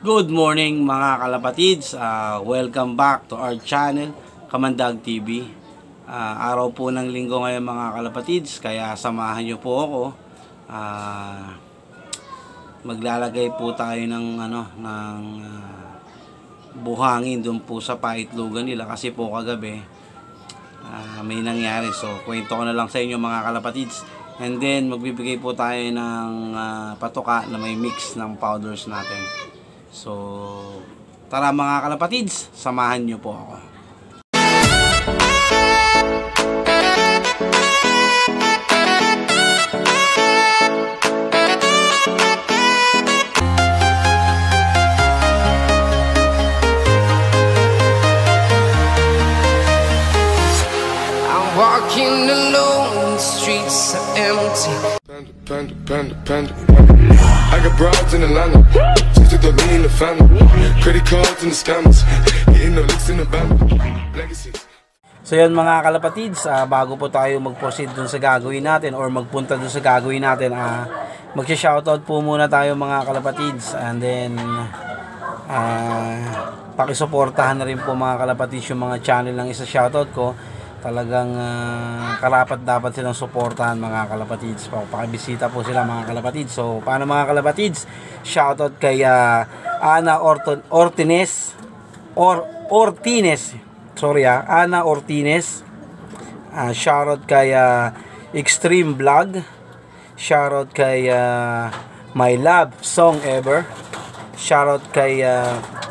Good morning mga kalapatids, welcome back to our channel, Kamandag TV. Araw po ng linggo ngayon mga kalapatids, kaya samahan nyo po ako. Maglalagay po tayo ng buhangin doon po sa paitlugan nila kasi po kagabi may nangyari. So kwento ko na lang sa inyo mga kalapatids, and then magbibigay po tayo ng patoka na may mix ng powders natin. So, tara mga kalapatids, samahan nyo po ako. I'm walking alone, the streets are empty. Panda. I got broads in Atlanta. Just to me in the family. Credit cards and the scammers. Getting the licks in the band. Legacies. So yan mga kalapatids, bago po tayo mag-proceed dun sa gagawin natin or magpunta dun sa gagawin natin, magsha-shoutout po muna tayo mga kalapatids, and then pakisuportahan na rin po mga kalapatids yung mga channel ng isa shoutout ko. Talagang karapat dapat silang suportahan mga kalapatids. Pakibisita po sila mga kalapatids. So paano mga kalapatids? Shoutout kay Ana Ortines. Ana Ortines. Shoutout kay Extreme Vlog. Shoutout kay My Love Song Ever. Shoutout kay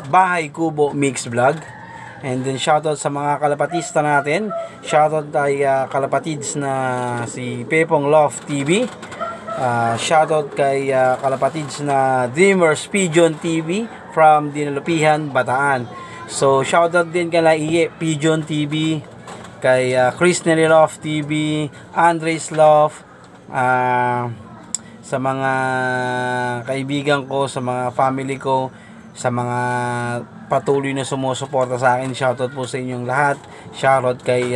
Bahay Kubo Mix Vlog. And then shoutout sa mga kalapatista natin. Shoutout kay kalapatids na si Pepong Love TV. Shoutout kay kalapatids na Dreamers Pigeon TV from Dinalupihan, Bataan. So shoutout din kay Iye Pigeon TV, kay Chris Nelly Love TV, Andres Love, sa mga kaibigan ko, sa mga family ko, sa mga patuloy na sumusuporta sa akin. Shoutout po sa inyong lahat. Shoutout kay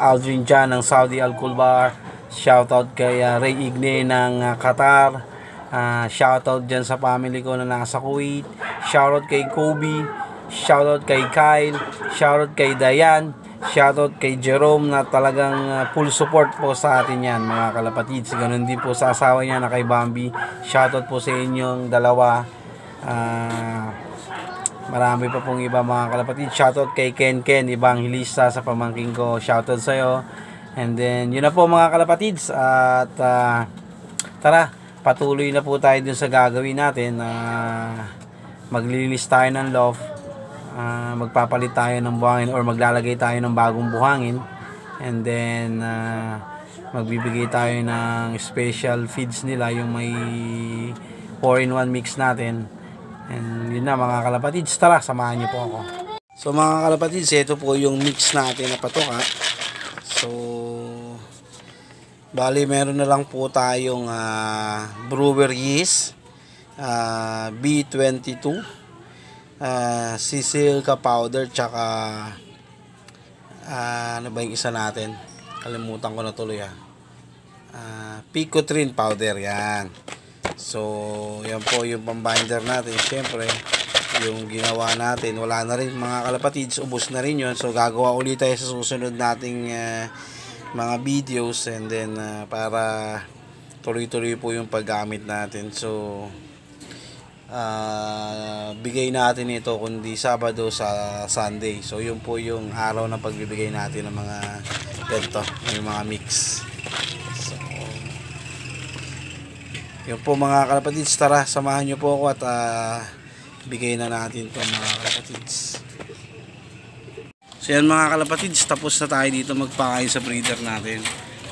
Aldrin Jan ng Saudi Alcohol Bar. Shoutout kay Ray Igne ng Qatar. Shoutout dyan sa family ko na nasa Kuwait. Shoutout kay Kobe. Shoutout kay Kyle. Shoutout kay Dayan. Shoutout kay Jerome na talagang full support po sa atin yan mga kalapatids. Ganun din po sa asawa niya na kay Bambi. Shoutout po sa inyong dalawa. Marami pa pong iba mga kalapatid. Shoutout kay Ken Evangelista sa pamangking ko. Shoutout sa'yo. And then yun na po mga kalapatids. At tara, patuloy na po tayo dun sa gagawin natin. Maglilinis tayo ng love. Magpapalit tayo ng buhangin or maglalagay tayo ng bagong buhangin. And then magbibigay tayo ng special feeds nila, yung may 4-in-1 mix natin. And yun na mga kalapatids, tara samahan niyo po ako. So mga kalapatids, ito po yung mix natin na patoka. So bali meron na lang po tayong brewer yeast, B22, Sicilica powder, tsaka ano ba yung isa natin, kalimutan ko na tuloy, Picotrin powder. Yan. So, yan po yung pambinder natin. Siyempre, yung ginawa natin, wala na rin mga kalapatids, ubos na rin yun. So, gagawa ulit tayo sa susunod nating mga videos, and then para tuloy-tuloy po yung paggamit natin. So, bigay natin ito kundi Sabado sa Sunday. So, yun po yung araw na pagbibigay natin ng mga ganito, ng mga mix. Yun po mga kalapatids, tara samahan nyo po ako at bigay na natin ito mga kalapatids. So yan mga kalapatids, tapos na tayo dito magpakain sa breeder natin.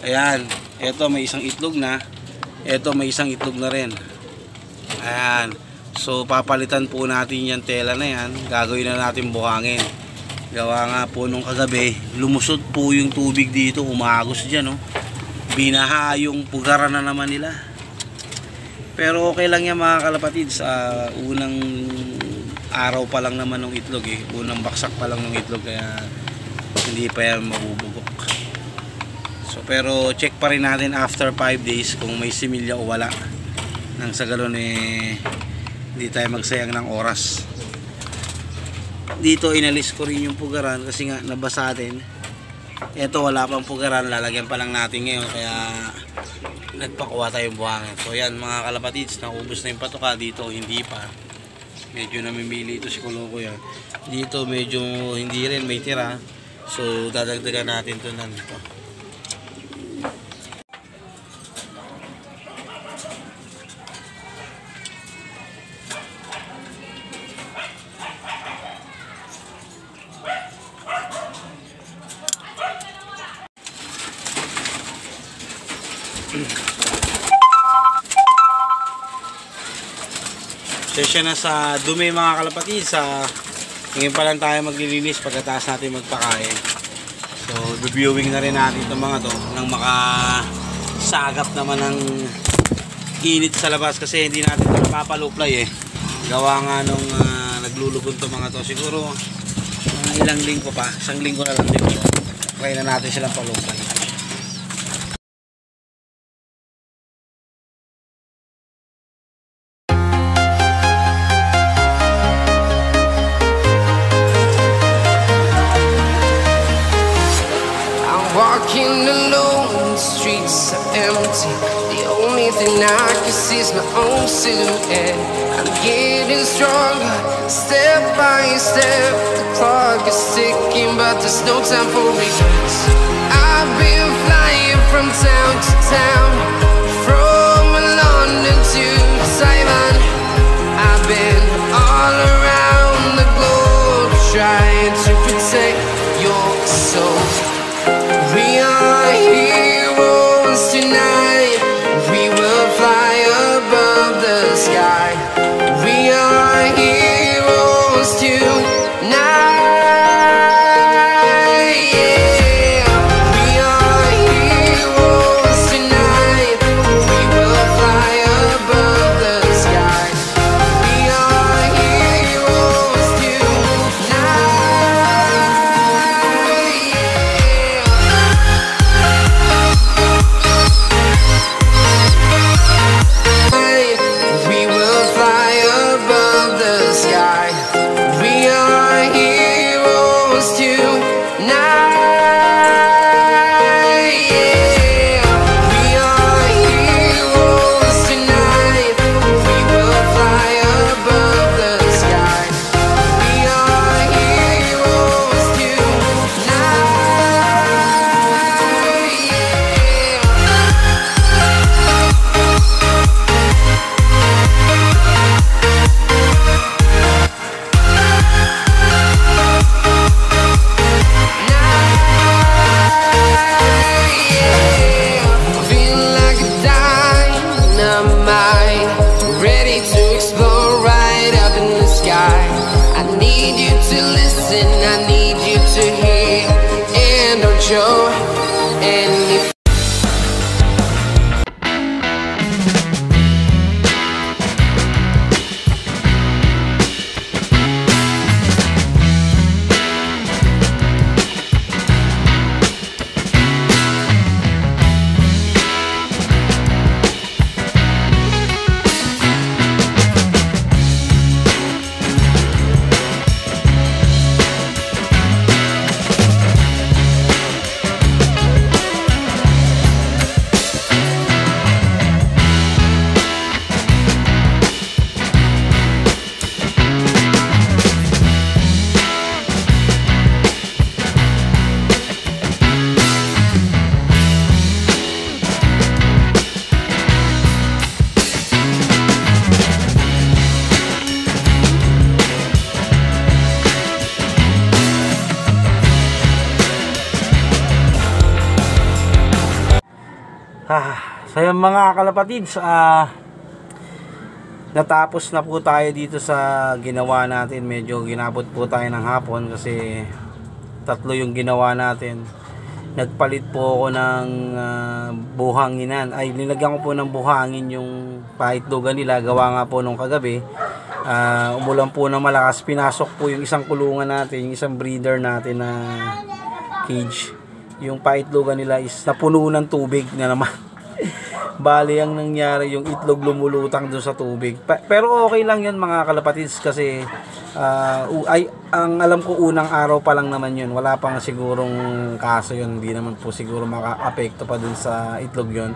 Ayan, eto may isang itlog na, eto may isang itlog na rin. Ayan, so papalitan po natin yung tela na yan, gagawin na natin buhangin. Gawa nga po nung kagabi, lumusot po yung tubig dito, umagos dyan, binaha yung pugaran na naman nila. Pero okay lang yan mga kalapatids. Unang araw pa lang naman ng itlog unang baksak pa lang ng itlog, kaya hindi pa yan mabubugok. So pero check pa rin natin after 5 days kung may similya o wala, nang sa galon Hindi tayo magsayang ng oras. Dito inalis ko rin yung pugaran kasi nga nabasa din. Ito wala pang pugaran, lalagyan pa lang natin ngayon kaya nagpakuha tayong buhangin. So yan mga kalapatids, naubos na yung patuka. Dito hindi pa. Medyo namimili ito si Kuloko yan. Dito medyo hindi rin, may tira. So dadagdagan natin ito nandito. Sesya na sa dumi mga kalapatid. Ngayon pa lang tayo maglilinis pagkatapos natin magpakain. So reviewing na rin natin itong mga to nang makasagap naman ng init sa labas kasi hindi natin ito napapaloplay gawa nga nung naglulugon itong mga to. Siguro ilang linggo pa, isang linggo na lang dito. Try na natin silang paloplay. Walking alone, the streets are empty. The only thing I can see is my own silhouette. I'm getting stronger, step by step. The clock is ticking, but there's no time for regrets. I've been flying from town to town, from London to Taiwan. I've been all around the globe, trying to protect your soul. We are heroes tonight. We will fly above the sky. We are heroes tonight. Yeah. We are heroes tonight. We will fly above the sky. We are heroes tonight. We will fly above the sky. We are heroes tonight. Yeah. We are heroes tonight. We will fly above the sky. We are heroes tonight. Feeling like a dynamite, ready to explode right up in the sky. I need you to listen, I need you to hear, and don't show any. So yung mga kalapatids, natapos na po tayo dito sa ginawa natin. Medyo ginabot po tayo ng hapon kasi tatlo yung ginawa natin. Nagpalit po ako ng buhanginan. Ay, nilagyan ko po ng buhangin yung paitlogan nila. Gawa nga po nung kagabi. Umulan po na malakas. Pinasok po yung isang kulungan natin, yung isang breeder natin na cage. Yung paitlogan nila is napuno ng tubig na naman. Bali ang nangyari, yung itlog lumulutang doon sa tubig. Pero okay lang yun mga kalapatids kasi ang alam ko unang araw pa lang naman yun. Wala pang sigurong kaso yun. Hindi naman po siguro maka-apekto pa dun sa itlog yun.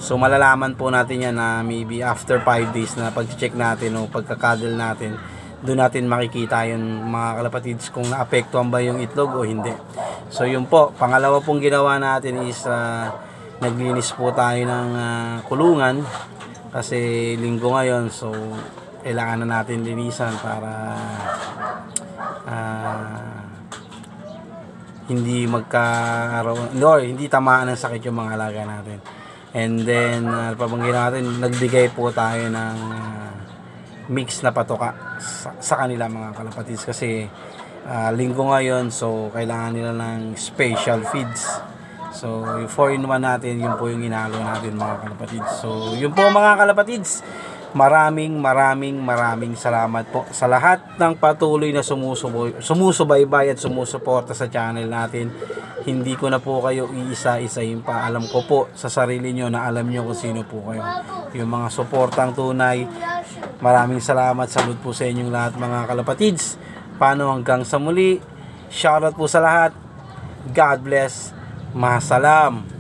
So malalaman po natin yan na maybe after 5 days na pag-check natin o pagkakadal natin, doon natin makikita yun mga kalapatids kung naapektuhan ba yung itlog o hindi. So yun po, pangalawa pong ginawa natin is naglinis po tayo ng kulungan kasi linggo ngayon, so kailangan na natin linisan para hindi hindi tamaan ng sakit yung mga alaga natin. And then pabanggi natin, nagbigay po tayo ng mix na patoka sa kanila mga kalapatids kasi linggo ngayon, so kailangan nila ng special feeds. So, yung 4-in-1 natin, yun po yung inalo natin mga kalapatids. So, yun po mga kalapatids. Maraming salamat po sa lahat ng patuloy na sumusubaybay at sumusuporta sa channel natin. Hindi ko na po kayo iisa-isahin pa. Alam ko po sa sarili nyo na alam nyo kung sino po kayo. Yung mga suportang tunay. Maraming salamat. Salud po sa inyong lahat mga kalapatids. Paano hanggang sa muli. Shoutout po sa lahat. God bless. Masalam.